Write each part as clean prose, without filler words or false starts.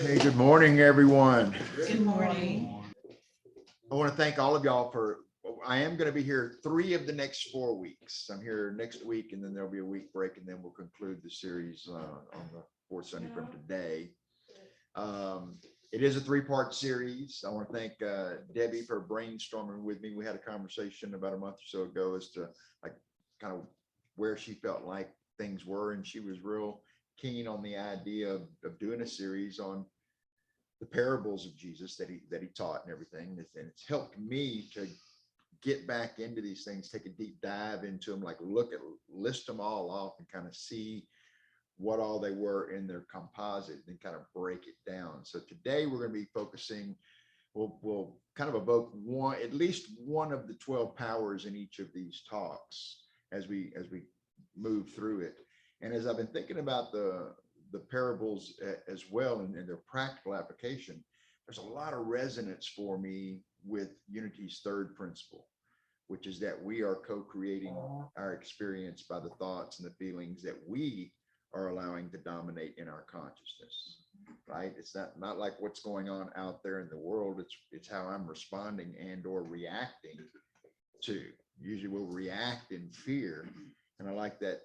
Hey, good morning, everyone. Good morning. I want to thank all of y'all for, I am going to be here 3 of the next 4 weeks. I'm here next week, and then there'll be a week break, and then we'll conclude the series on the 4th Sunday from today. It is a 3-part series. I want to thank Debbie for brainstorming with me. We had a conversation about a month or so ago as to like kind of where she felt like things were, and she was real keen on the idea of doing a series on the parables of Jesus that he taught and everything. And it's helped me to get back into these things, take a deep dive into them, like list them all off and kind of see what all they were in their composite and kind of break it down. So today we're going to be focusing, we'll kind of evoke at least one of the 12 powers in each of these talks as we move through it. And as I've been thinking about the parables as well and their practical application, there's a lot of resonance for me with Unity's 3rd principle, which is that we are co-creating our experience by the thoughts and the feelings that we are allowing to dominate in our consciousness, right? It's not like what's going on out there in the world. It's how I'm responding and or reacting to. Usually we'll react in fear. And I like that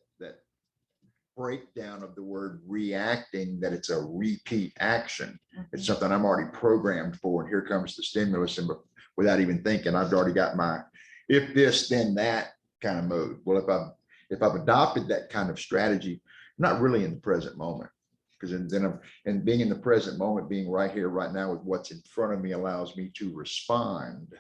breakdown of the word reacting, that it's a repeat action. It's something I'm already programmed for, and here comes the stimulus, and without even thinking, I've already got my if this then that kind of mode. Well, if I've adopted that kind of strategy, I'm not really in the present moment, because then being in the present moment, being right here right now with what's in front of me, allows me to respond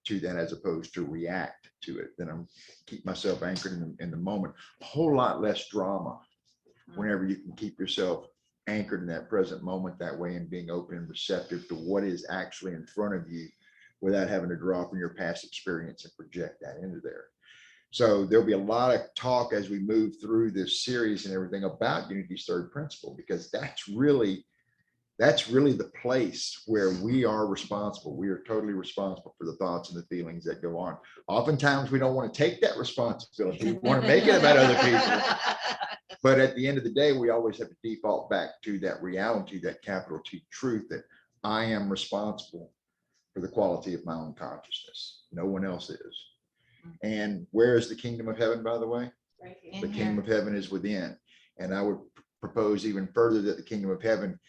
to that as opposed to react to it. Then I'm keep myself anchored in the moment. A whole lot less drama whenever you can keep yourself anchored in that present moment that way, and being open and receptive to what is actually in front of you without having to draw from your past experience and project that into there. So there'll be a lot of talk as we move through this series and everything about Unity's 3rd principle, because that's really the place where we are responsible. We are totally responsible for the thoughts and the feelings that go on. Oftentimes we don't want to take that responsibility. We want to make it about other people. But at the end of the day, we always have to default back to that reality, that capital T truth, that I am responsible for the quality of my own consciousness. No one else is. And where is the kingdom of heaven, by the way? Right The kingdom of heaven is within. And I would propose even further that the kingdom of heaven,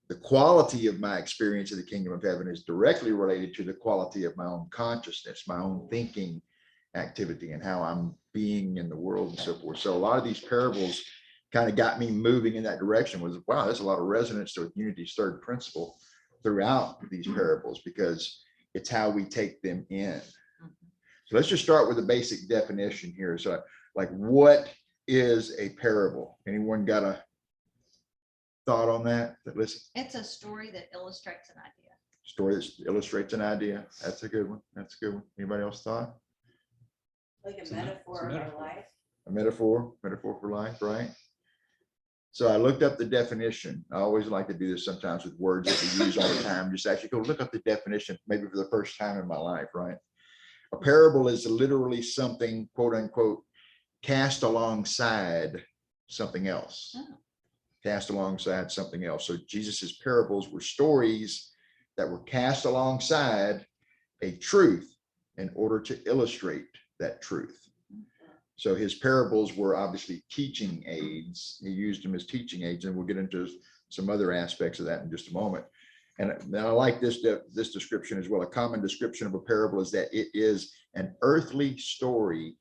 the quality of my experience of the kingdom of heaven, is directly related to the quality of my own consciousness, my own thinking activity, and how I'm being in the world and so forth. So a lot of these parables kind of got me moving in that direction. Was, wow, there's a lot of resonance to Unity's 3rd principle throughout these parables, because it's how we take them in. So let's just start with a basic definition here. So like, what is a parable? Anyone got a thought on that? Listen. It's a story that illustrates an idea. Story that illustrates an idea. That's a good one. That's a good one. Anybody else thought? Like a metaphor of our life. A metaphor for life, right? So I looked up the definition. I always like to do this sometimes with words that we use all the time. Just actually go look up the definition, maybe for the first time in my life, right? A parable is literally something, quote unquote, cast alongside something else. Cast alongside something else. So Jesus's parables were stories that were cast alongside a truth in order to illustrate that truth. So his parables were obviously teaching aids. He used them as teaching aids, and we'll get into some other aspects of that in just a moment. And I like this description as well. A common description of a parable is that it is an earthly story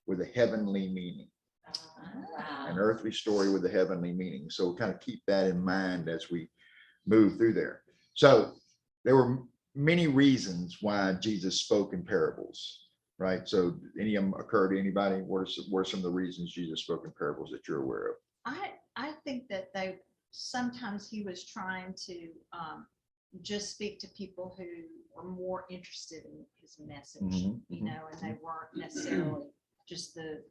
with a heavenly meaning. An earthly story with a heavenly meaning. So kind of keep that in mind as we move through there. So there were many reasons why Jesus spoke in parables, right? So any of them occur to anybody? What are some of the reasons Jesus spoke in parables that you're aware of? I think that sometimes he was trying to just speak to people who were more interested in his message, you know, and they weren't necessarily just the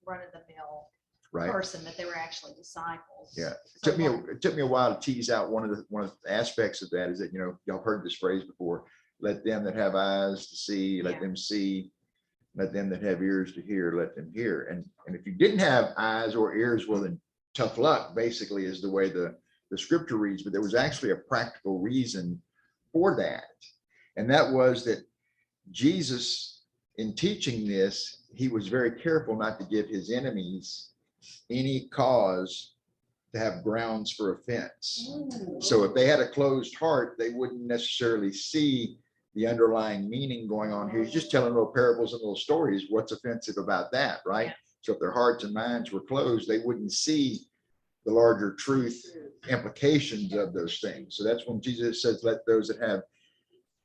run-of-the-mill person, that they were actually disciples. Yeah, So it took me a while to tease out one of the aspects of that is that, you know, y'all heard this phrase before: let them that have eyes to see, let them see; let them that have ears to hear, let them hear. And if you didn't have eyes or ears, well, then tough luck, basically, is the way the scripture reads, but there was actually a practical reason for that. And that was that Jesus, in teaching this, he was very careful not to give his enemies any cause to have grounds for offense. So if they had a closed heart, they wouldn't necessarily see the underlying meaning going on here. He's just telling little parables and little stories. What's offensive about that, right? Yeah. So if their hearts and minds were closed, they wouldn't see the larger truth implications of those things. So that's when Jesus says, let those that have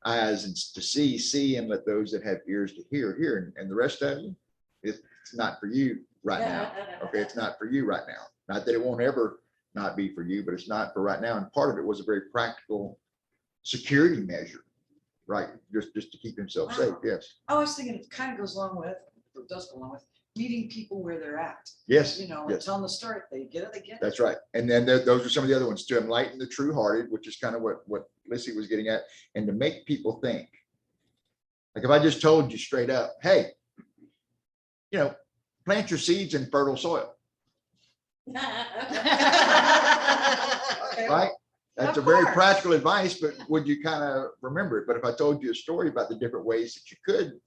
eyes and to see, and let those that have ears to hear. And the rest of you, it's not for you right now. Okay, it's not for you right now. Not that it won't ever not be for you, but it's not for right now. And part of it was a very practical security measure, right? Just to keep himself safe. Yes. I was thinking it kind of goes along with, or does go along with, meeting people where they're at. Yes. You know, like Yes. telling the story, if they get it, they get it. That's right. And then those are some of the other ones, to enlighten the true hearted, which is kind of what Lissy was getting at, and to make people think. Like if I just told you straight up, hey, plant your seeds in fertile soil, Okay. right? That's a Of very course. practical advice, but would you kind of remember it? But if I told you a story about the different ways that you could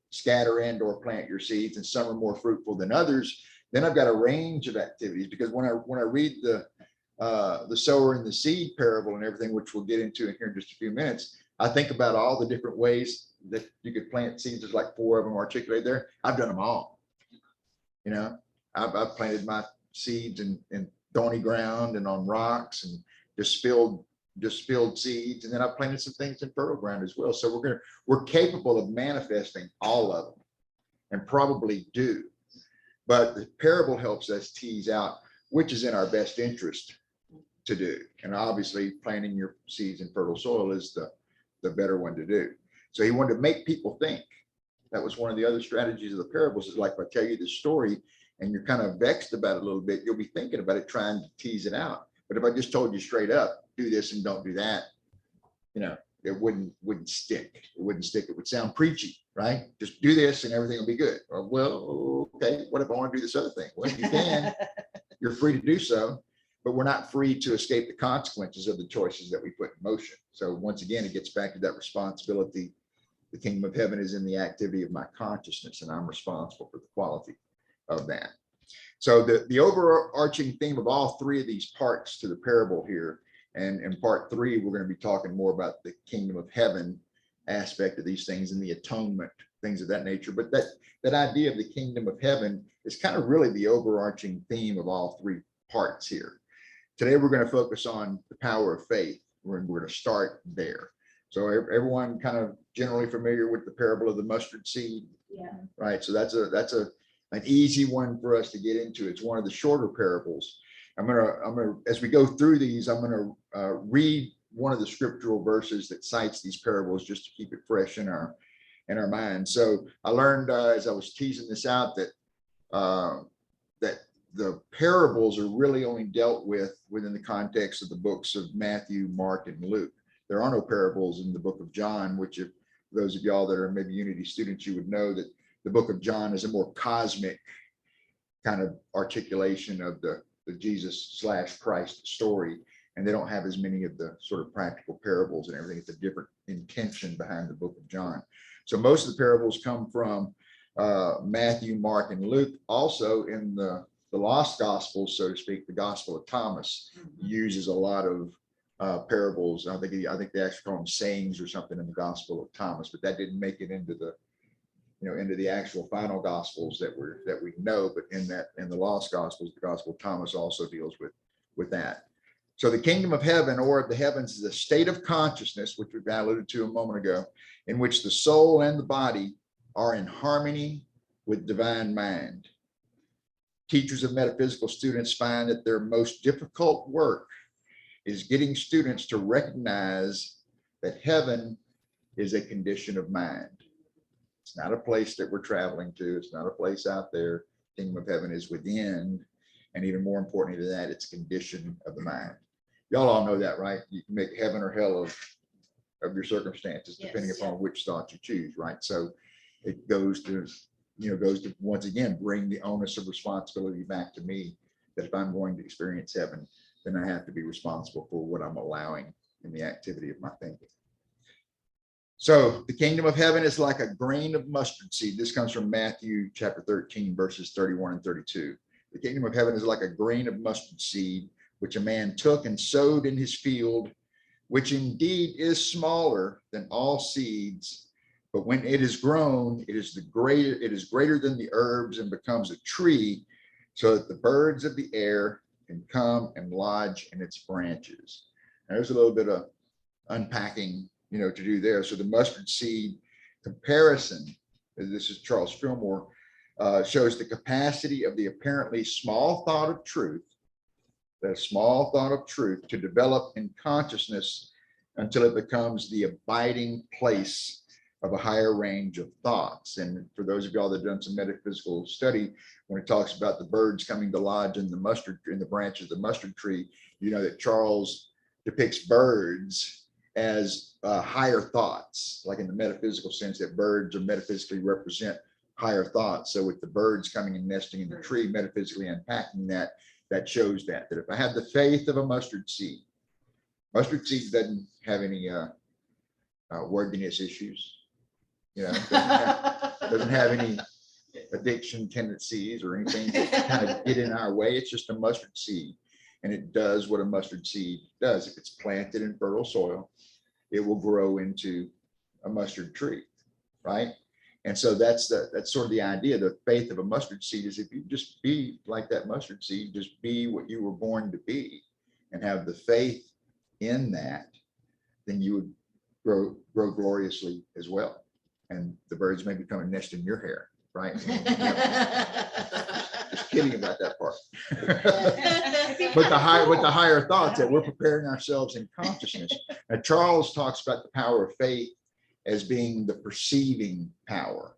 scatter and or plant your seeds, and some are more fruitful than others, then I've got a range of activities. Because when I read the sower and the seed parable and everything, which we'll get into in here in just a few minutes, I think about all the different ways that you could plant seeds. There's like 4 of them articulated there. I've done them all. I've planted my seeds in thorny ground and on rocks, and just spilled seeds, and then I've planted some things in fertile ground as well. So we're capable of manifesting all of them, and probably do. But the parable helps us tease out which is in our best interest to do. And obviously planting your seeds in fertile soil is the better one to do. So he wanted to make people think. That was one of the other strategies of the parables, is like, if I tell you this story and you're kind of vexed about it a little bit, you'll be thinking about it, trying to tease it out. But if I just told you straight up, do this and don't do that, it wouldn't stick. It wouldn't stick. It would sound preachy, right? Just do this and everything will be good. Or, well, okay, what if I want to do this other thing? Well, you can. You're free to do so, but we're not free to escape the consequences of the choices that we put in motion. So once again, it gets back to that responsibility. The kingdom of heaven is in the activity of my consciousness, and I'm responsible for the quality of that. So the overarching theme of all 3 of these parts to the parable here, and in part 3, we're going to be talking more about the kingdom of heaven aspect of these things and the atonement, things of that nature. But that idea of the kingdom of heaven is kind of really the overarching theme of all 3 parts here. Today, we're going to focus on the power of faith. We're going to start there. So everyone kind of generally familiar with the parable of the mustard seed, Yeah. right? So that's an easy one for us to get into. It's one of the shorter parables. I'm gonna as we go through these, I'm gonna read one of the scriptural verses that cites these parables, just to keep it fresh in our mind. So I learned as I was teasing this out that the parables are really only dealt with within the context of the books of Matthew, Mark, and Luke. There are no parables in the book of John, which, if those of y'all that are maybe Unity students, you would know that the book of John is a more cosmic kind of articulation of the Jesus/Christ story. And they don't have as many of the sort of practical parables and everything. It's a different intention behind the book of John. So most of the parables come from Matthew, Mark, and Luke. Also in the lost gospels, so to speak, the Gospel of Thomas uses a lot of parables. I think they actually call them sayings or something in the Gospel of Thomas, but that didn't make it into the actual final gospels that we know. But in the lost gospels, the Gospel of Thomas also deals with that. So the kingdom of heaven, or of the heavens, is a state of consciousness, which we've alluded to a moment ago, in which the soul and the body are in harmony with divine mind. Teachers of metaphysical students find that their most difficult work is getting students to recognize that heaven is a condition of mind. It's not a place that we're traveling to. It's not a place out there. Kingdom of heaven is within, and even more importantly than that, it's a condition of the mind. Y'all all know that, right? You can make heaven or hell of your circumstances, depending Yes. upon which thought you choose, right? So it goes to once again bring the onus of responsibility back to me that if I'm going to experience heaven, then I have to be responsible for what I'm allowing in the activity of my thinking. So the kingdom of heaven is like a grain of mustard seed. This comes from Matthew chapter 13, verses 31 and 32. The kingdom of heaven is like a grain of mustard seed, which a man took and sowed in his field, which indeed is smaller than all seeds, but when it is grown, it is greater than the herbs and becomes a tree, so that the birds of the air can come and lodge in its branches. Now, there's a little bit of unpacking, to do there. So the mustard seed comparison, this is Charles Fillmore, shows the capacity of the apparently small thought of truth, to develop in consciousness until it becomes the abiding place of a higher range of thoughts. And for those of y'all that have done some metaphysical study, when it talks about the birds coming to lodge in the branches of the mustard tree, you know that Charles depicts birds as higher thoughts, like in the metaphysical sense that birds are metaphysically represent higher thoughts. So with the birds coming and nesting in the tree, metaphysically unpacking that shows that if I have the faith of a mustard seed doesn't have any worldliness issues, doesn't have any addiction tendencies or anything that kind of get in our way. It's just a mustard seed, and it does what a mustard seed does. If it's planted in fertile soil, it will grow into a mustard tree, right? And so that's sort of the idea. The faith of a mustard seed is if you just be like that mustard seed, just be what you were born to be and have the faith in that, then you would grow gloriously as well. And the birds may become a nest in your hair, right? Just kidding about that part. But the higher thoughts that we're preparing ourselves in consciousness. Now, Charles talks about the power of faith as being the perceiving power.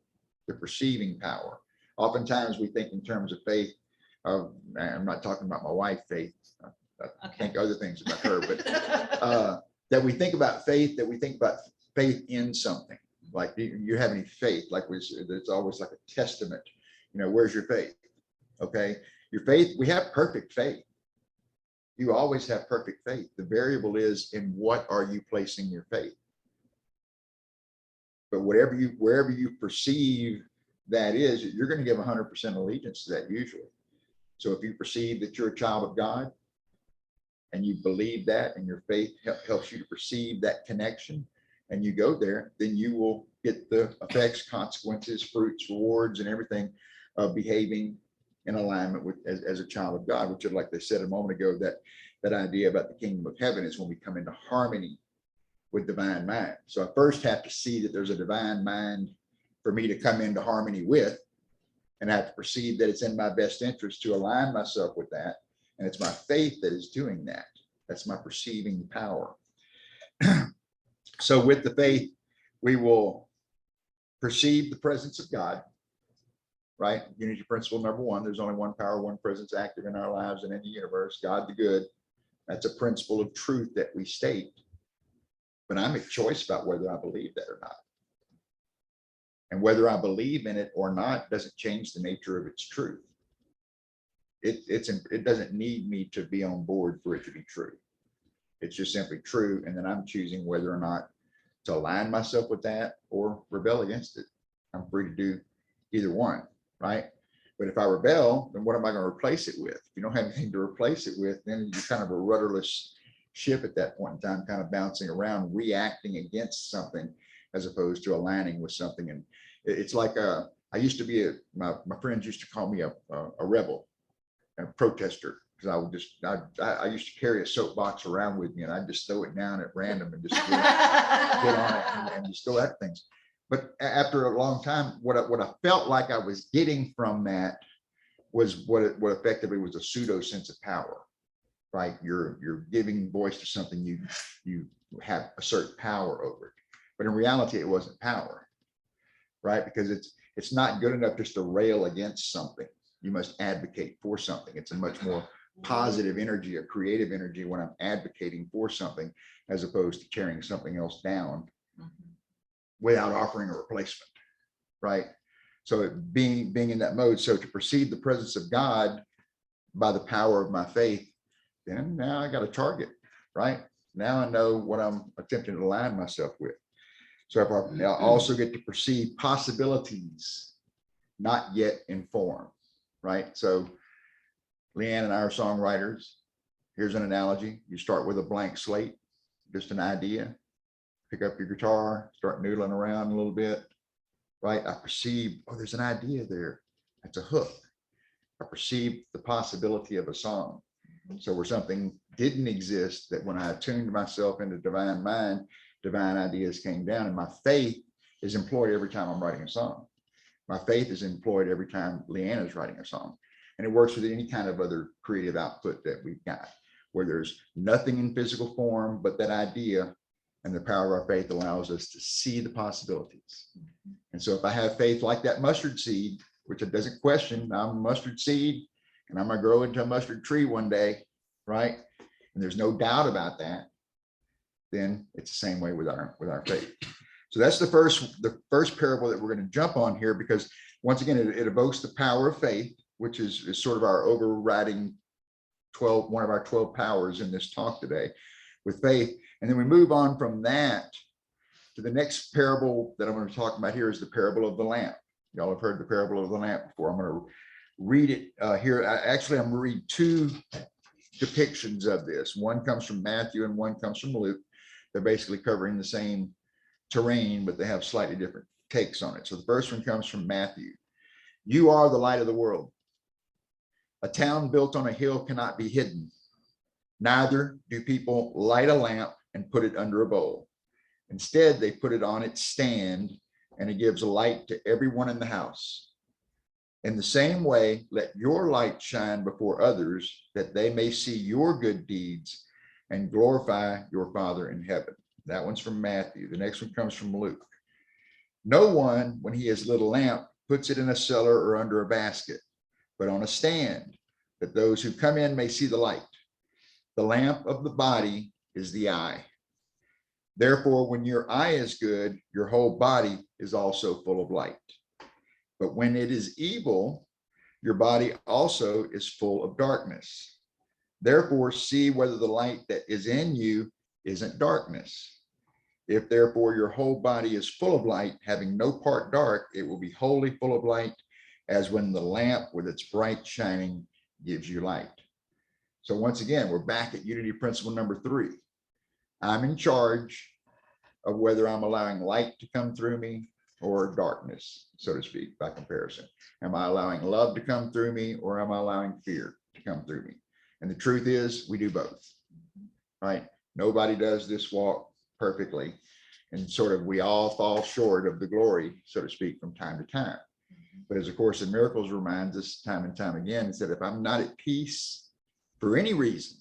Oftentimes we think in terms of faith of, I'm not talking about my wife, Faith. I think other things about her, but that we think about faith in something. Like, do you have any faith? Like it's always like a testament. Where's your faith? Okay, your faith, we have perfect faith. You always have perfect faith. The variable is in what are you placing your faith? But wherever you perceive that is, you're going to give 100% allegiance to that usually. So if you perceive that you're a child of God and you believe that, and your faith helps you to perceive that connection, and you go there, then you will get the effects, consequences, fruits, rewards, and everything of behaving in alignment with as a child of God, which is, like they said a moment ago, that idea about the kingdom of heaven is when we come into harmony with divine mind. So I first have to see that there's a divine mind for me to come into harmony with, and I have to perceive that it's in my best interest to align myself with that. And it's my faith that is doing that. That's my perceiving power. So with the faith, we will perceive the presence of God, right? Unity principle number one, there's only one power, one presence active in our lives and in the universe, God the good. That's a principle of truth that we state. But I make choice about whether I believe that or not. And whether I believe in it or not doesn't change the nature of its truth. It doesn't need me to be on board for it to be true. It's just simply true. And then I'm choosing whether or not to align myself with that or rebel against it. I'm free to do either one, right? But if I rebel, then what am I going to replace it with? If you don't have anything to replace it with, then you're kind of a rudderless ship at that point in time, kind of bouncing around, reacting against something as opposed to aligning with something. And it's like I used to be my friends used to call me a rebel and a protester, because I used to carry a soapbox around with me, and I'd just throw it down at random and just get on it and just go at things. But after a long time, what I felt like I was getting from that was what effectively was a pseudo sense of power, right? You're giving voice to something you have assert power over it, but in reality, it wasn't power, right? Because it's not good enough just to rail against something. You must advocate for something. It's a much more positive energy, a creative energy when I'm advocating for something, as opposed to tearing something else down without offering a replacement, right? So being in that mode. So to perceive the presence of God by the power of my faith, then now I got a target, right? Now I know what I'm attempting to align myself with. So if I also get to perceive possibilities not yet in form, right? So Leanne and I are songwriters. Here's an analogy. You start with a blank slate, just an idea. Pick up your guitar, start noodling around a little bit, right? I perceive, oh, there's an idea there. That's a hook. I perceive the possibility of a song. So where something didn't exist, that when I attuned myself into divine mind, divine ideas came down, and my faith is employed every time I'm writing a song. My faith is employed every time Leanne is writing a song. And it works with any kind of other creative output that we've got, where there's nothing in physical form, but that idea, and the power of our faith allows us to see the possibilities. And so if I have faith like that mustard seed, which it doesn't question, I'm a mustard seed and I'm gonna grow into a mustard tree one day, right? And there's no doubt about that, then it's the same way with our faith. So that's the first parable that we're going to jump on here, because once again, it evokes the power of faith, which is sort of our overriding one of our 12 powers in this talk today with faith. And then we move on from that to the next parable that I'm going to talk about here is the parable of the lamp. Y'all have heard the parable of the lamp before. I'm going to read it here. Actually, I'm going to read two depictions of this. One comes from Matthew and one comes from Luke. They're basically covering the same terrain, but they have slightly different takes on it. So the first one comes from Matthew. You are the light of the world. A town built on a hill cannot be hidden. Neither do people light a lamp and put it under a bowl. Instead, they put it on its stand, and it gives light to everyone in the house. In the same way, let your light shine before others, that they may see your good deeds and glorify your Father in heaven. That one's from Matthew. The next one comes from Luke. No one, when he has lit a lamp, puts it in a cellar or under a basket, but on a stand, that those who come in may see the light. The lamp of the body is the eye. Therefore, when your eye is good, your whole body is also full of light. But when it is evil, your body also is full of darkness. Therefore, see whether the light that is in you isn't darkness. If therefore your whole body is full of light, having no part dark, it will be wholly full of light, as when the lamp with its bright shining gives you light. So once again, we're back at unity principle number 3. I'm in charge of whether I'm allowing light to come through me or darkness, so to speak, by comparison. Am I allowing love to come through me, or am I allowing fear to come through me? And the truth is, we do both, right? Nobody does this walk perfectly. And sort of, we all fall short of the glory, so to speak, from time to time. But as A Course in Miracles reminds us time and time again, it said, if I'm not at peace for any reason,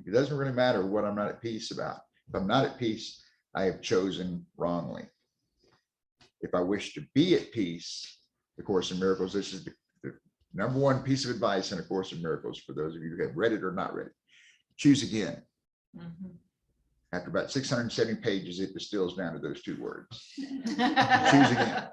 it doesn't really matter what I'm not at peace about. If I'm not at peace, I have chosen wrongly. If I wish to be at peace, A Course in Miracles, this is the number one piece of advice in A Course in Miracles for those of you who have read it or not read it. Choose again. After about 670 pages, it distills down to those 2 words. Choose again.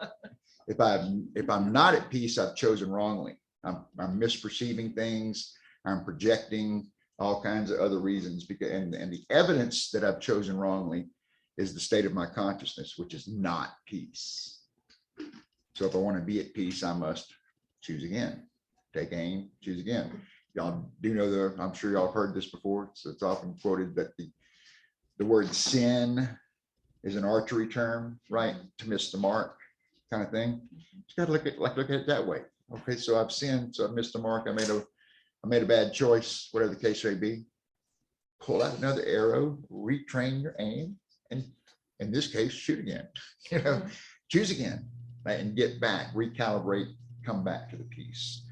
If I'm not at peace, I've chosen wrongly. I'm misperceiving things. I'm projecting all kinds of other reasons, because and the evidence that I've chosen wrongly is the state of my consciousness, which is not peace. So if I want to be at peace, I must choose again. Take aim, choose again. Y'all do know I'm sure y'all have heard this before. So it's often quoted that the word sin is an archery term, right? To miss the mark, kind of thing. You got to look at it that way. Okay, so I've sinned, so I missed the mark. I made a bad choice, whatever the case may be. Pull out another arrow, retrain your aim, and in this case, shoot again. Choose again, right? And get back, recalibrate, come back to the peace.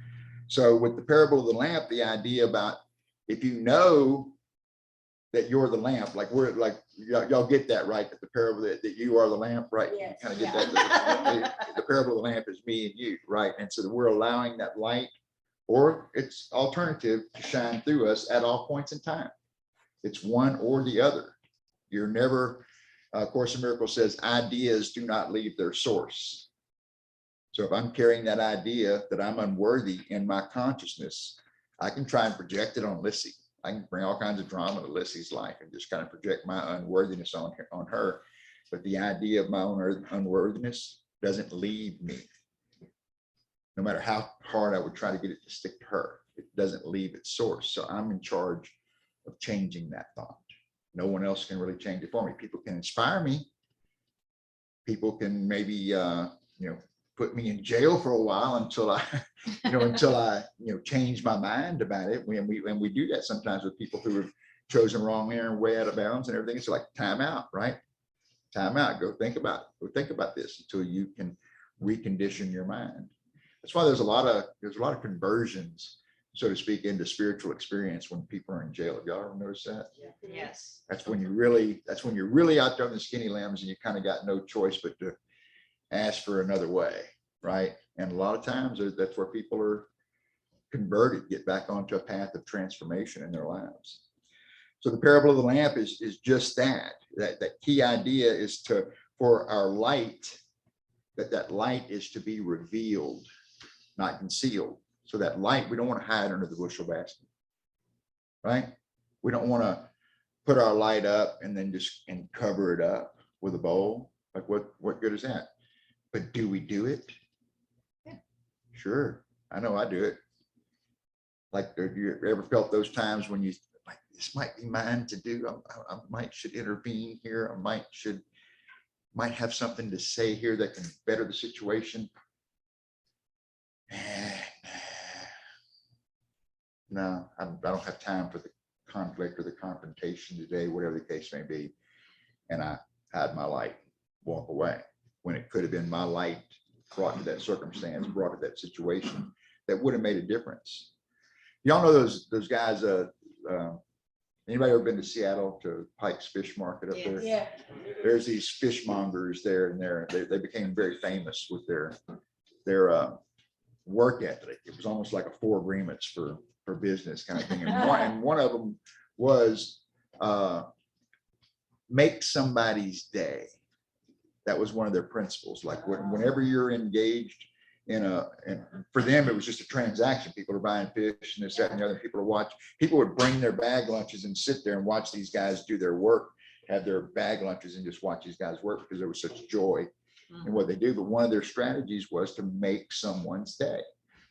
So with the parable of the lamp, the idea about, if you know that you're the lamp, like y'all get that, right? That the parable that you are the lamp, right? Yes. You kind of get that. The parable of the lamp is me and you, right? And so we're allowing that light, or its alternative, to shine through us at all points in time. It's one or the other. You're never, Course in Miracles says, ideas do not leave their source. So if I'm carrying that idea that I'm unworthy in my consciousness, I can try and project it on Lissy. I can bring all kinds of drama to Lissy's life and just kind of project my unworthiness on her. But the idea of my own unworthiness doesn't leave me. No matter how hard I would try to get it to stick to her, it doesn't leave its source. So I'm in charge of changing that thought. No one else can really change it for me. People can inspire me. People can maybe, put me in jail for a while until I, change my mind about it. And we do that sometimes with people who have chosen wrongly and way out of bounds and everything. It's like time out, right? Time out. Go think about it. Go think about this until you can recondition your mind. That's why there's a lot of conversions, so to speak, into spiritual experience when people are in jail. Have y'all ever noticed that? Yes. That's when you're really out there on the skinny limbs and you kind of got no choice but to ask for another way, right? And a lot of times that's where people are converted, get back onto a path of transformation in their lives. So the parable of the lamp is just that key idea is for our light, that light is to be revealed, not concealed. So that light, we don't want to hide under the bushel basket, right? We don't want to put our light up and then and cover it up with a bowl. Like what good is that? But do we do it? Yeah. Sure. I know I do it. Like, have you ever felt those times when you like, this might be mine to do? I should intervene here. I might have something to say here that can better the situation. No, I don't have time for the conflict or the confrontation today, whatever the case may be. And I hide my light, walk away, when it could have been my light brought to that circumstance, brought to that situation that would have made a difference. Y'all know those guys, anybody ever been to Seattle to Pike's Fish Market up there? Yeah. There's these fishmongers there, and they became very famous with their work ethic. It was almost like a 4 agreements for business kind of thing. And one of them was make somebody's day. That was one of their principles. Like whenever you're engaged and for them, it was just a transaction. People are buying fish and this, that, and the other. People would bring their bag lunches and sit there and watch these guys do their work, have their bag lunches and just watch these guys work because there was such joy in what they do. But one of their strategies was to make someone's day.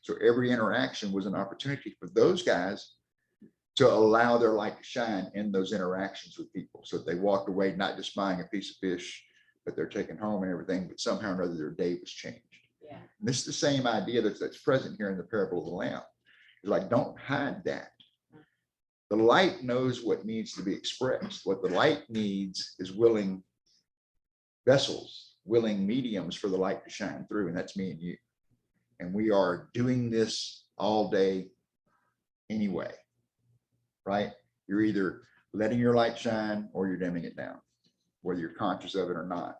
So every interaction was an opportunity for those guys to allow their light to shine in those interactions with people. So they walked away, not just buying a piece of fish that they're taking home and everything, but somehow or another their day was changed. Yeah. And this is the same idea that's present here in the parable of the lamp. It's like, don't hide that. The light knows what needs to be expressed. What the light needs is willing vessels, willing mediums for the light to shine through. And that's me and you. And we are doing this all day anyway, right? You're either letting your light shine or you're dimming it down, whether you're conscious of it or not.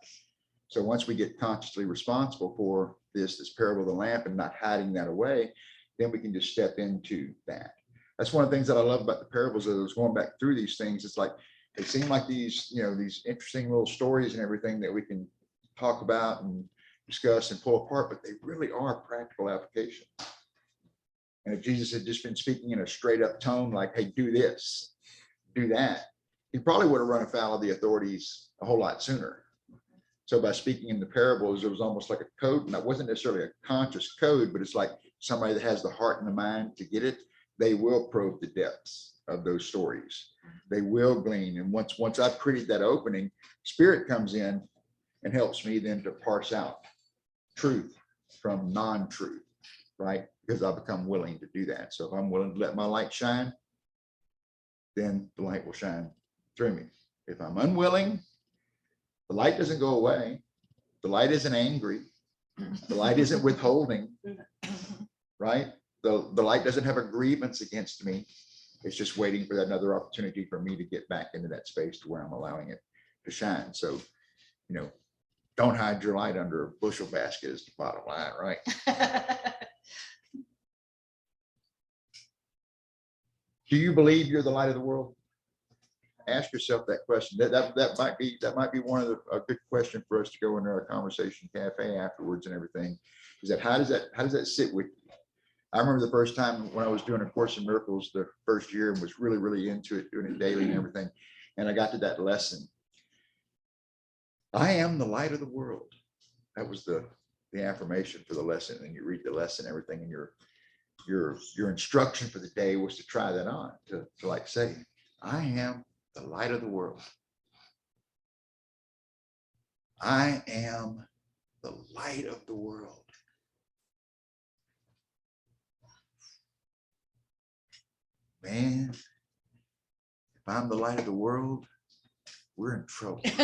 So once we get consciously responsible for this parable of the lamp and not hiding that away, then we can just step into that. That's one of the things that I love about the parables. As I was going back through these things, it's like they seem like these interesting little stories and everything that we can talk about and discuss and pull apart, but they really are practical application. And if Jesus had just been speaking in a straight up tone, like, hey, do this, do that, he probably would have run afoul of the authorities a whole lot sooner. So by speaking in the parables, it was almost like a code, and that wasn't necessarily a conscious code, but it's like somebody that has the heart and the mind to get it, they will probe the depths of those stories. They will glean. And once I've created that opening, Spirit comes in and helps me then to parse out truth from non-truth, right? Because I've become willing to do that. So if I'm willing to let my light shine, then the light will shine through me. If I'm unwilling, the light doesn't go away. The light isn't angry. The light isn't withholding, right? The light doesn't have a grievance against me. It's just waiting for that another opportunity for me to get back into that space to where I'm allowing it to shine. So, don't hide your light under a bushel basket is the bottom line, right? Do you believe you're the light of the world? Ask yourself that question. That might be one of a good question for us to go into our conversation cafe afterwards and everything. Is that how does that sit with you? I remember the first time when I was doing A Course in Miracles, the first year, and was really, really into it, doing it daily and everything. And I got to that lesson. I am the light of the world. That was the affirmation for the lesson. And you read the lesson, everything, and your instruction for the day was to try that on, to like say, I am the light of the world. I am the light of the world. Man, if I'm the light of the world, we're in trouble. Because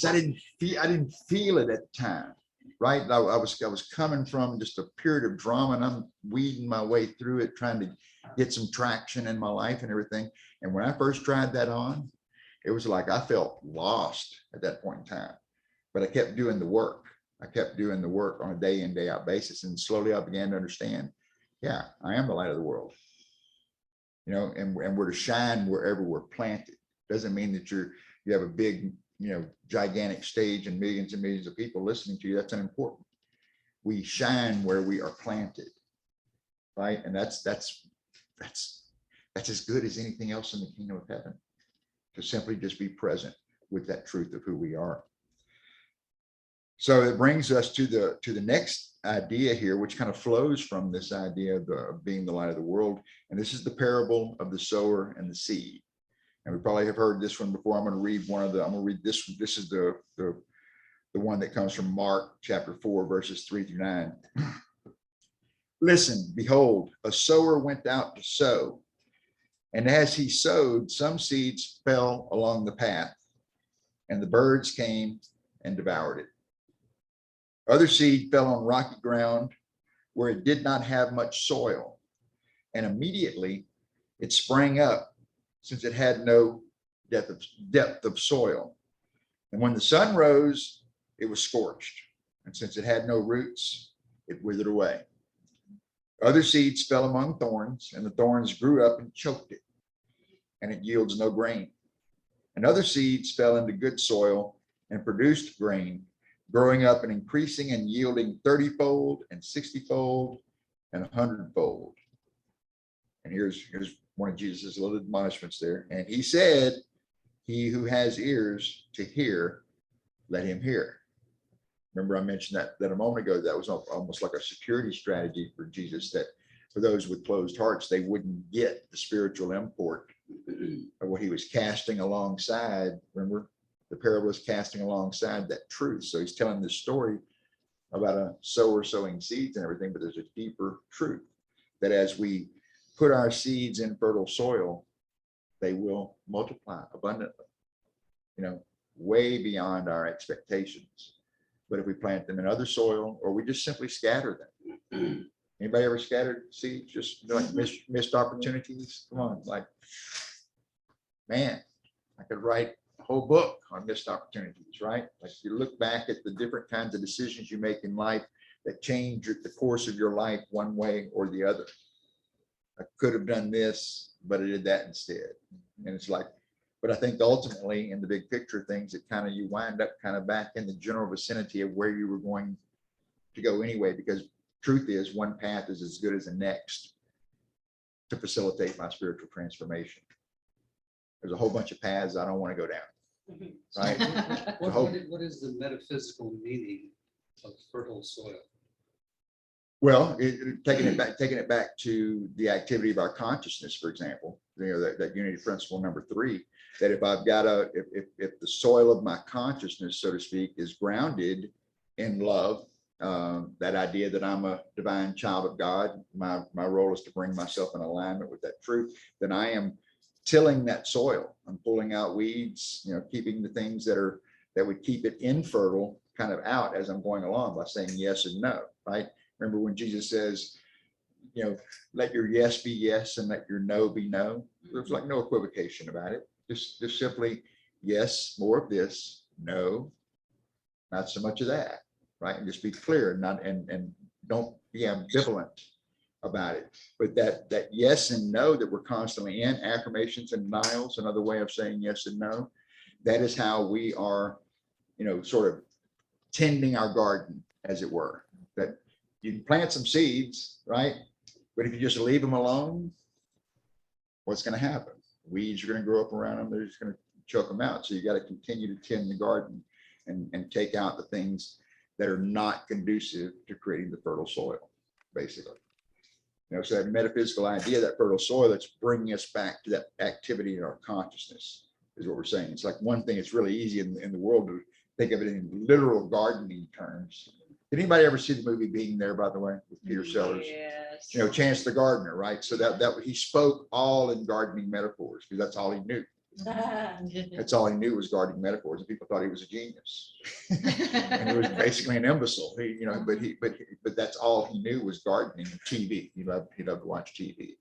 I didn't feel it at the time, right? I was coming from just a period of drama, and I'm weeding my way through it, trying to get some traction in my life and everything. And when I first tried that on, it was like I felt lost at that point in time. But I kept doing the work. I kept doing the work on a day in, day out basis. And slowly I began to understand, yeah, I am the light of the world. You know, and we're to shine wherever we're planted. Doesn't mean that you have a big, gigantic stage and millions of people listening to you. That's unimportant. We shine where we are planted, right? And that's as good as anything else in the kingdom of heaven, to simply just be present with that truth of who we are. So it brings us to the next idea here, which kind of flows from this idea of being the light of the world. And this is the parable of the sower and the seed. And we probably have heard this one before. I'm going to read this one. This is the one that comes from Mark chapter 4, verses 3-9. Listen, behold, a sower went out to sow. And as he sowed, some seeds fell along the path, and the birds came and devoured it. Other seed fell on rocky ground where it did not have much soil, and immediately it sprang up, since it had no depth of soil. And when the sun rose, it was scorched, and since it had no roots, it withered away. Other seeds fell among thorns, and the thorns grew up and choked it, and it yields no grain. And other seeds fell into good soil and produced grain, growing up and increasing and yielding 30-fold and 60-fold and 100-fold. And here's one of Jesus's little admonishments there. And he said, he who has ears to hear, let him hear. Remember, I mentioned that a moment ago. That was almost like a security strategy for Jesus, that for those with closed hearts, they wouldn't get the spiritual import of what he was casting alongside. Remember, the parable is casting alongside that truth. So he's telling this story about a sower sowing seeds and everything, but there's a deeper truth that as we put our seeds in fertile soil, they will multiply abundantly, way beyond our expectations. But if we plant them in other soil, or we just simply scatter them. Anybody ever scattered seeds, just like missed opportunities? Come on, like, man, I could write a whole book on missed opportunities, right? Like, you look back at the different kinds of decisions you make in life that change the course of your life one way or the other. I could have done this, but I did that instead. And it's like, but I think ultimately in the big picture things, that kind of you wind up kind of back in the general vicinity of where you were going to go anyway, because truth is, one path is as good as the next to facilitate my spiritual transformation. There's a whole bunch of paths I don't want to go down. Right? What is the metaphysical meaning of fertile soil? Well, taking it back to the activity of our consciousness, for example, that unity principle number 3, that if I've got if the soil of my consciousness, so to speak, is grounded in love, that idea that I'm a divine child of God, my role is to bring myself in alignment with that truth, then I am tilling that soil. I'm pulling out weeds, keeping the things that would keep it infertile kind of out as I'm going along by saying yes and no, right? Remember when Jesus says, let your yes be yes and let your no be no. There's like no equivocation about it. Just simply yes, more of this, no, not so much of that, right? And just be clear, and don't be ambivalent about it. But that yes and no that we're constantly in, affirmations and denials, another way of saying yes and no, that is how we are, sort of tending our garden, as it were. That You can plant some seeds, right? But if you just leave them alone, what's going to happen? Weeds are going to grow up around them. They're just going to choke them out. So you got to continue to tend the garden and take out the things that are not conducive to creating the fertile soil, basically. So that metaphysical idea, that fertile soil, that's bringing us back to that activity in our consciousness is what we're saying. It's like one thing, it's really easy in the world to think of it in literal gardening terms. Did anybody ever see the movie Being There, by the way, with Peter Sellers? Yes. Chance the Gardener, right? So that he spoke all in gardening metaphors because that's all he knew. That's all he knew was gardening metaphors, and people thought he was a genius. And he was basically an imbecile. But that's all he knew was gardening and TV. He loved to watch TV.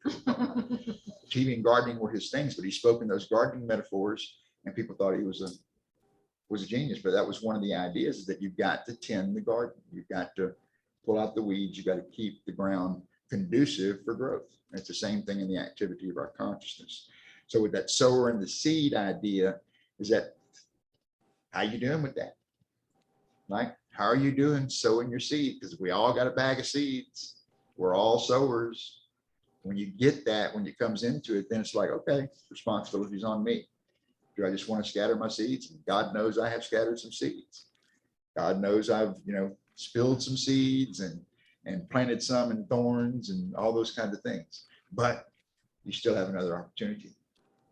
TV and gardening were his things, but he spoke in those gardening metaphors, and people thought he was a genius. But that was one of the ideas, is that you've got to tend the garden. You've got to pull out the weeds. You've got to keep the ground conducive for growth. And it's the same thing in the activity of our consciousness. So with that sower and the seed idea, is that how you doing with that? Like, how are you doing sowing your seed? Because we all got a bag of seeds. We're all sowers. When you get that, when it comes into it, then it's like, okay, responsibility's on me. Do I just want to scatter my seeds? God knows I have scattered some seeds. God knows I've, spilled some seeds and planted some in thorns and all those kinds of things. But you still have another opportunity.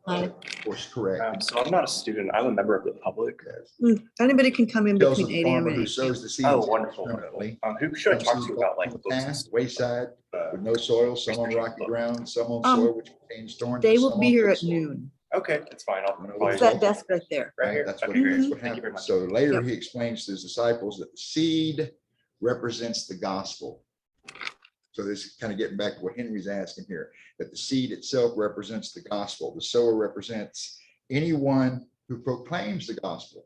Hi. Of course, correct. So I'm not a student. I'm a member of the public. Anybody can come in Tells between the 8 a.m. farmer and who 8 sows the seeds. Oh, wonderful. permanently. Who should I Some talk seeds to about on like the books and path, stuff? wayside, with no soil, some on rocky ground, some on Um, soil which contains thorns. They and will some be on here good at soil. noon. Okay, that's fine. I'll It's probably It's that desk right there. right here. That's what, Okay, great. that's what Thank you very happens. much. So later Yep. he explains to his disciples that the seed represents the gospel. So this is kind of getting back to what Henry's asking here, that the seed itself represents the gospel. The sower represents anyone who proclaims the gospel.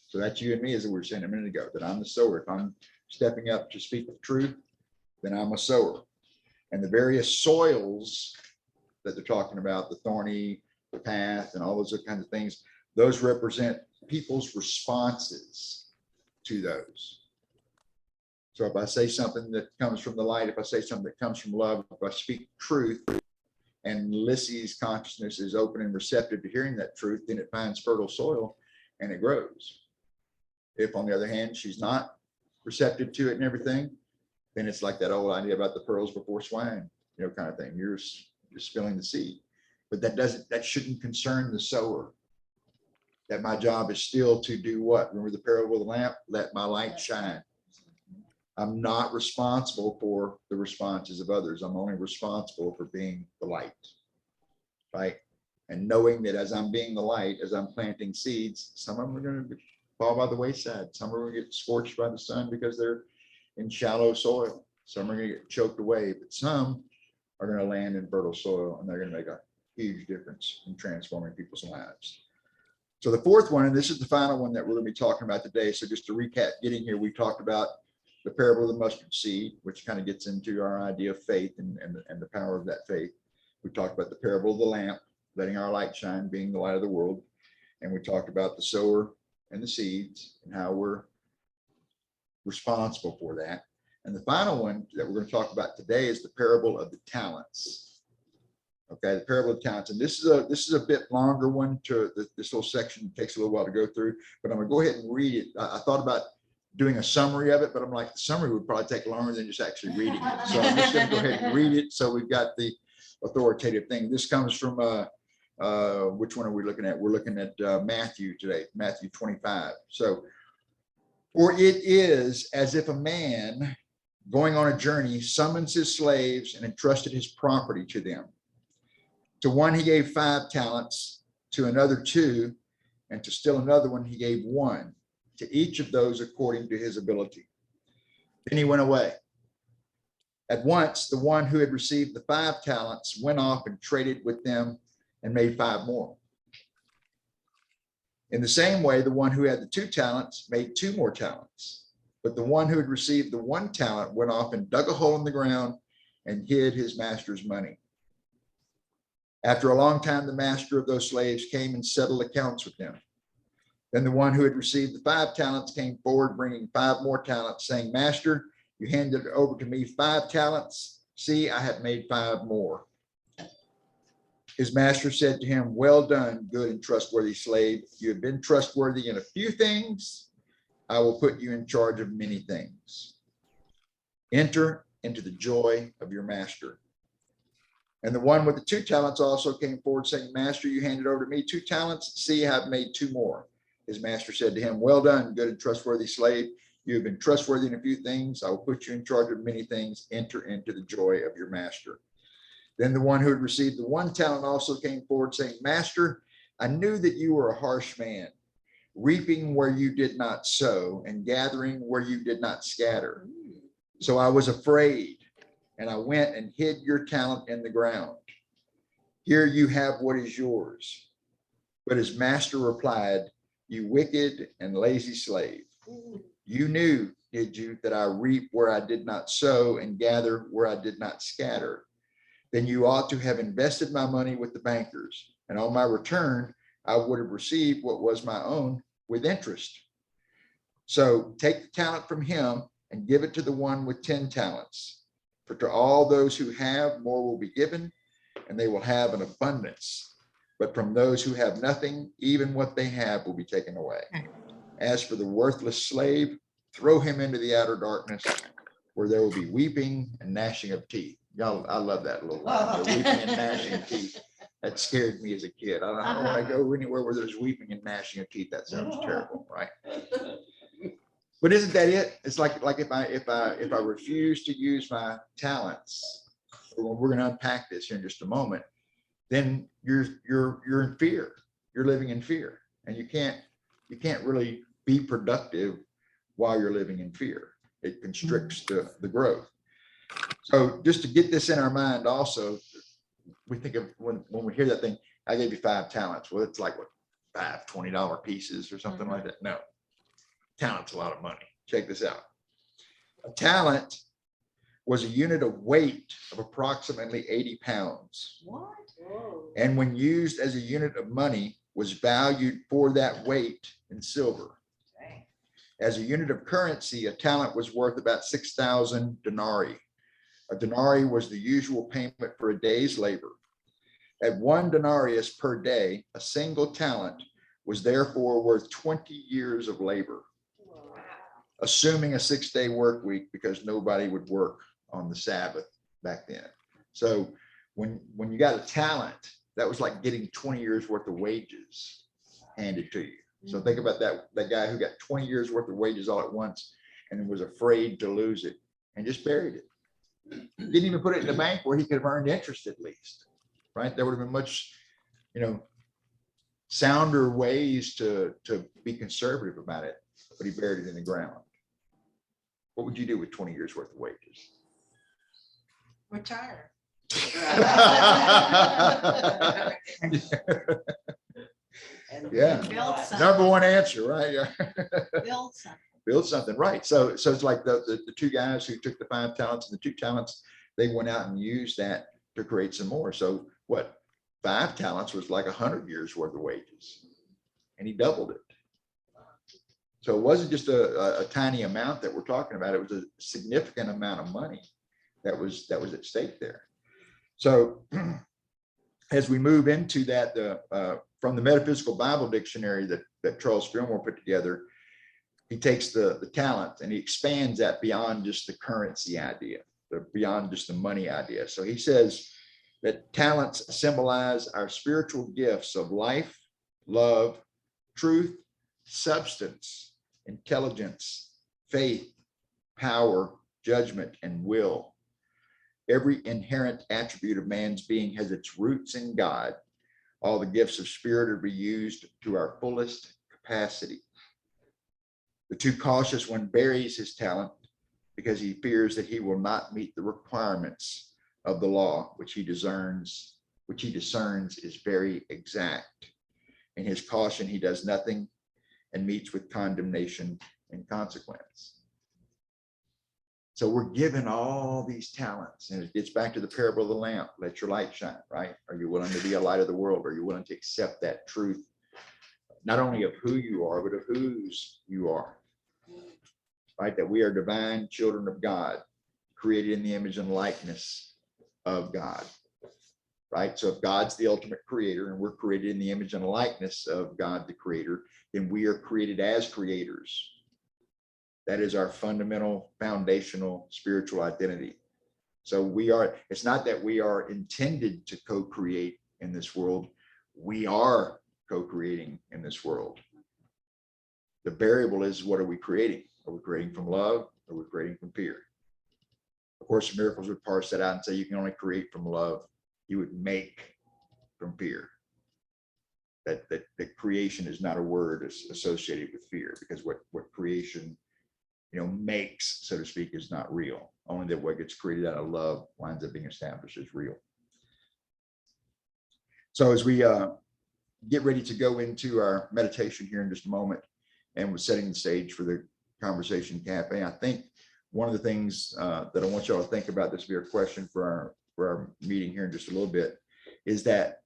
So that's you and me, as we were saying a minute ago, that I'm the sower. If I'm stepping up to speak the truth, then I'm a sower. And the various soils that they're talking about, the thorny, the path, and all those kinds of things, those represent people's responses to those. So if I say something that comes from the light, if I say something that comes from love, if I speak truth, and Lissy's consciousness is open and receptive to hearing that truth, then it finds fertile soil and it grows. If on the other hand, she's not receptive to it and everything, then it's like that old idea about the pearls before swine, kind of thing. You're spilling the seed. But that shouldn't concern the sower. That my job is still to do what? Remember the parable of the lamp? Let my light shine. I'm not responsible for the responses of others. I'm only responsible for being the light, right? And knowing that as I'm being the light, as I'm planting seeds, some of them are going to fall by the wayside. Some are going to get scorched by the sun because they're in shallow soil. Some are going to get choked away, but some are going to land in fertile soil, and they're going to make a huge difference in transforming people's lives. So the fourth one, and this is the final one that we're going to be talking about today. So just to recap, getting here, we talked about the parable of the mustard seed, which kind of gets into our idea of faith and the power of that faith. We talked about the parable of the lamp, letting our light shine, being the light of the world. And we talked about the sower and the seeds and how we're responsible for that. And the final one that we're going to talk about today is the parable of the talents. Okay, the parable of the talents. And this is a bit longer one. This little section takes a little while to go through, but I'm going to go ahead and read it. I thought about doing a summary of it, but I'm like, the summary would probably take longer than just actually reading it. So I'm just going to go ahead and read it. So we've got the authoritative thing. This comes from, which one are we looking at? We're looking at Matthew today, Matthew 25. So, for it is as if a man going on a journey summons his slaves and entrusted his property to them. To one he gave 5 talents, to another 2, and to still another one he gave 1. To each of those according to his ability. Then he went away. At once, the one who had received the 5 talents went off and traded with them and made 5 more. In the same way, the one who had the 2 talents made 2 more talents. But the one who had received the 1 talent went off and dug a hole in the ground and hid his master's money. After a long time, the master of those slaves came and settled accounts with them. Then the one who had received the 5 talents came forward, bringing 5 more talents, saying, Master, You handed over to me 5 talents. See, I have made 5 more. His master said to him, well done, good and trustworthy slave. You have been trustworthy in a few things. I will put you in charge of many things. Enter into the joy of your master. And the one with the 2 talents also came forward saying, Master, you handed over to me 2 talents. See, I have made 2 more. His master said to him, well done, good and trustworthy slave. You have been trustworthy in a few things. I will put you in charge of many things. Enter into the joy of your master. Then the one who had received the 1 talent also came forward saying, Master, I knew that you were a harsh man, reaping where you did not sow and gathering where you did not scatter. So I was afraid, and I went and hid your talent in the ground. Here you have what is yours. But his master replied, you wicked and lazy slave. You knew, did you, that I reap where I did not sow and gather where I did not scatter? Then you ought to have invested my money with the bankers, and on my return, I would have received what was my own with interest. So take the talent from him and give it to the one with 10 talents. For to all those who have, more will be given, and they will have an abundance. But from those who have nothing, even what they have will be taken away. As for the worthless slave, throw him into the outer darkness, where there will be weeping and gnashing of teeth. Y'all, I love that little line, the weeping and gnashing of teeth. That scared me as a kid. I don't want to go anywhere where there's weeping and gnashing of teeth. That sounds terrible, right? But isn't that it? It's like if I refuse to use my talents, we're going to unpack this here in just a moment, then you're in fear. You're living in fear, and you can't really be productive while you're living in fear. It constricts the growth. So just to get this in our mind also, we think of when we hear that thing, I gave you 5 talents. Well, it's like what, 5 $20 pieces or something like that. No, talent's a lot of money. Check this out. A talent was a unit of weight of approximately 80 pounds. What? Whoa. And when used as a unit of money, was valued for that weight in silver. Dang. As a unit of currency, a talent was worth about 6,000 denarii. A denarii was the usual payment for a day's labor. At 1 denarius per day, a single talent was therefore worth 20 years of labor, Wow. assuming a 6-day work week, because nobody would work on the Sabbath back then. So when you got a talent, that was like getting 20 years worth of wages handed to you. So think about that guy who got 20 years worth of wages all at once and was afraid to lose it and just buried it. Didn't even put it in the bank where he could have earned interest at least, right? There would have been much, sounder ways to be conservative about it, but he buried it in the ground. What would you do with 20 years worth of wages? Retire. Yeah. Build something. Number one answer, right? Yeah. Build something. Build something, right? So it's like the 2 guys who took the 5 talents and the 2 talents, they went out and used that to create some more. So what, 5 talents was like 100 years worth of wages, and he doubled it. So it wasn't just a tiny amount that we're talking about. It was a significant amount of money that was at stake there. So as we move into that, from the Metaphysical Bible Dictionary that Charles Fillmore put together, he takes the talent and he expands that beyond just the currency idea, beyond just the money idea. So he says that talents symbolize our spiritual gifts of life, love, truth, substance, intelligence, faith, power, judgment, and will. Every inherent attribute of man's being has its roots in God. All the gifts of spirit are to be used to our fullest capacity. The too cautious one buries his talent because he fears that he will not meet the requirements of the law, which he discerns is very exact. In his caution, he does nothing and meets with condemnation and consequence. So we're given all these talents, and it gets back to the parable of the lamp. Let your light shine, right? Are you willing to be a light of the world? Are you willing to accept that truth, not only of who you are, but of whose you are? right? That we are divine children of God, created in the image and likeness of God, right? So if God's the ultimate creator and we're created in the image and likeness of God, the creator, then we are created as creators. That is our fundamental, foundational spiritual identity. So we are, it's not that we are intended to co-create in this world. We are co-creating in this world. The variable is, what are we creating? Are we creating from love? Or are we creating from fear? Of course, the miracles would parse that out and say you can only create from love. You would make from fear. That creation is not a word associated with fear, because what creation, makes, so to speak, is not real. Only that what gets created out of love winds up being established as real. So as we get ready to go into our meditation here in just a moment, and we're setting the stage for the Conversation Cafe, I think one of the things that I want y'all to think about, this will be our question for our meeting here in just a little bit, is that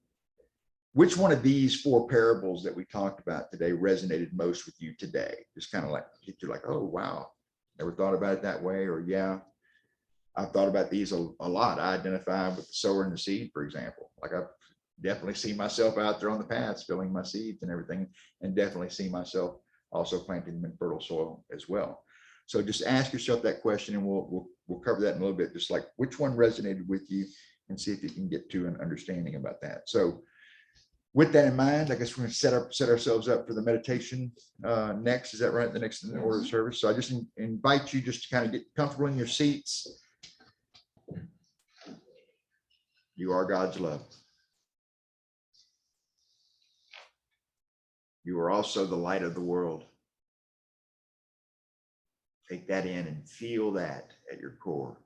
which one of these 4 parables that we talked about today resonated most with you today? Just kind of like hit you like, oh, wow, never thought about it that way. Or, yeah, I've thought about these a lot. I identify with the sower and the seed, for example. Like I've definitely seen myself out there on the path, spilling my seeds and everything, and definitely see myself also planting them in fertile soil as well. So just ask yourself that question, and we'll cover that in a little bit, just like which one resonated with you, and see if you can get to an understanding about that. So with that in mind, I guess we're going to set ourselves up for the meditation next. Is that right? The next in the order of service. So I just invite you just to kind of get comfortable in your seats. You are God's love. You are also the light of the world. Take that in and feel that at your core.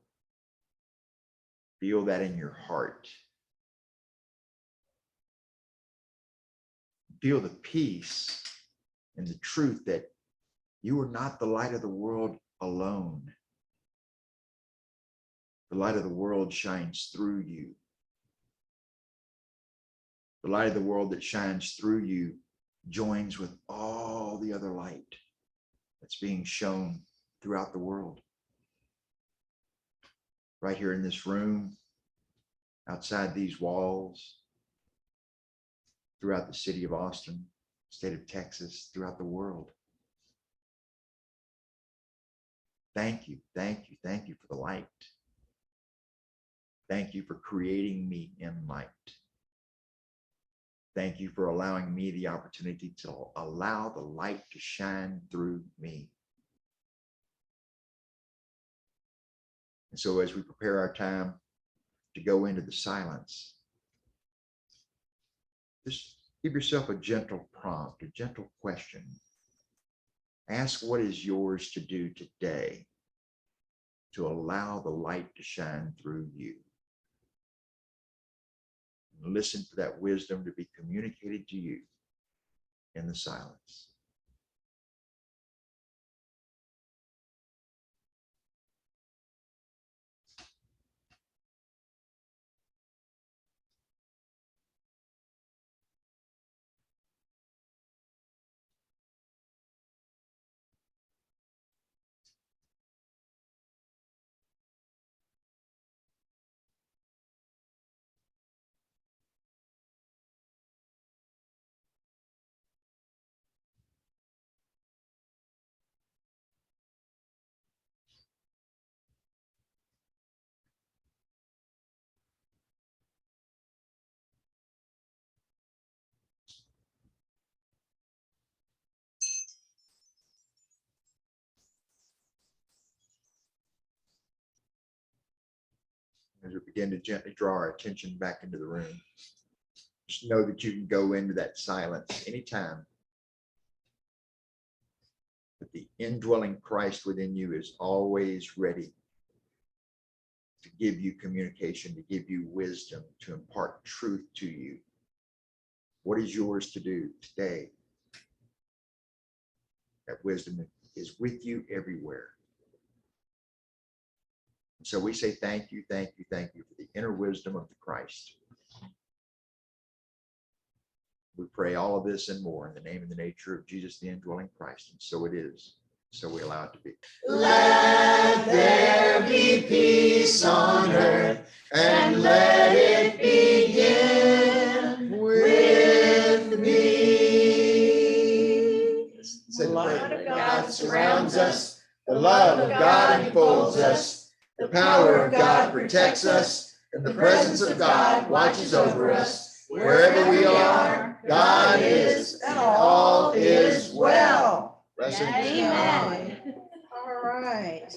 Feel that in your heart. Feel the peace and the truth that you are not the light of the world alone. The light of the world shines through you. The light of the world that shines through you joins with all the other light that's being shown throughout the world. Right here in this room, outside these walls, throughout the city of Austin, state of Texas, throughout the world. Thank you, thank you, thank you for the light. Thank you for creating me in light. Thank you for allowing me the opportunity to allow the light to shine through me. And so as we prepare our time to go into the silence, just give yourself a gentle prompt, a gentle question. Ask what is yours to do today to allow the light to shine through you. And listen for that wisdom to be communicated to you in the silence. As we begin to gently draw our attention back into the room, just know that you can go into that silence anytime. But the indwelling Christ within you is always ready to give you communication, to give you wisdom, to impart truth to you. What is yours to do today? That wisdom is with you everywhere. So we say thank you, thank you, thank you for the inner wisdom of the Christ. We pray all of this and more in the name and the nature of Jesus, the indwelling Christ. And so it is. So we allow it to be. Let there be peace on earth, and let it begin with me. Say The the light prayer. of God surrounds us, the love of God enfolds us, the power of God protects us, and the presence of God watches over us. Wherever we are, God is, and all is well. Blessings. Amen. All right.